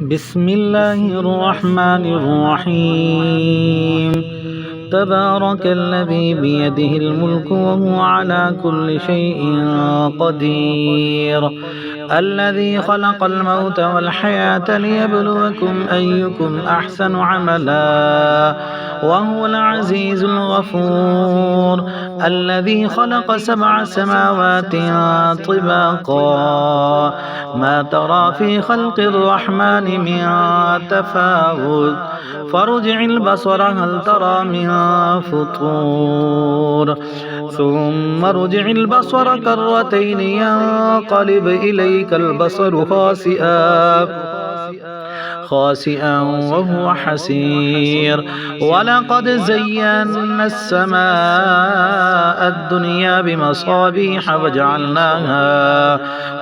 بسم الله الرحمن الرحيم. تبارك الذي بيده الملك وهو على كل شيء قدير، الذي خلق الموت والحياة ليبلوكم أيكم أحسن عملا وهو العزيز الغفور، الذي خلق 7 سماوات طباقا ما ترى في خلق الرحمن من تفاوت فارجع البصر هل ترى من فطور ثم ارجع البصر كرتين ينقلب إليك البصر خاسئا وهو حسير. ولقد زينا السماء الدنيا بمصابيح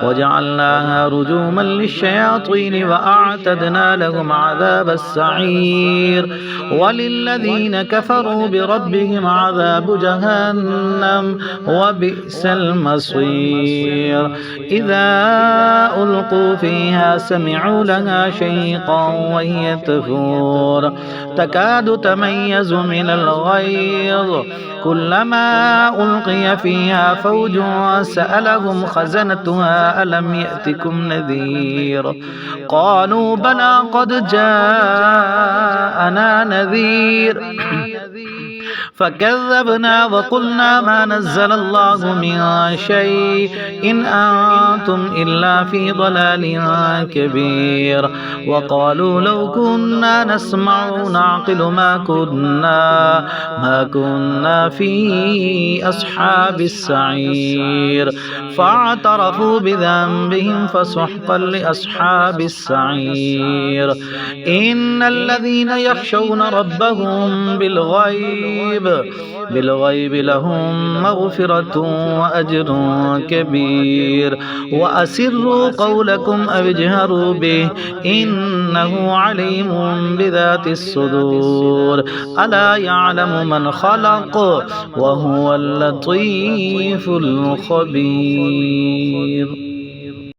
وجعلناها رجوما للشياطين وأعتدنا لهم عذاب السعير. وللذين كفروا بربهم عذاب جهنم وبئس المصير. إذا ألقوا فيها سمعوا لها شيقا وهي تفور تكاد تميز من الغيظ كلما ألقي فيها فوج سألهم خزنتها ألم يأتكم نذير قالوا بلى قد جاءنا نذير فكذبنا وقلنا ما نزل الله من شيء إن أنتم إلا في ضلال كبير. وقالوا لو كنا نسمع ونعقل ما كنا في أصحاب السعير فاعترفوا بذنبهم فسحقا لأصحاب السعير. إن الذين يخشون ربهم بالغيب لهم مغفرة وأجر كبير. وأسروا قولكم أو اجهروا به إنه عليم بذات الصدور ألا يعلم من خلق وهو اللطيف الخبير.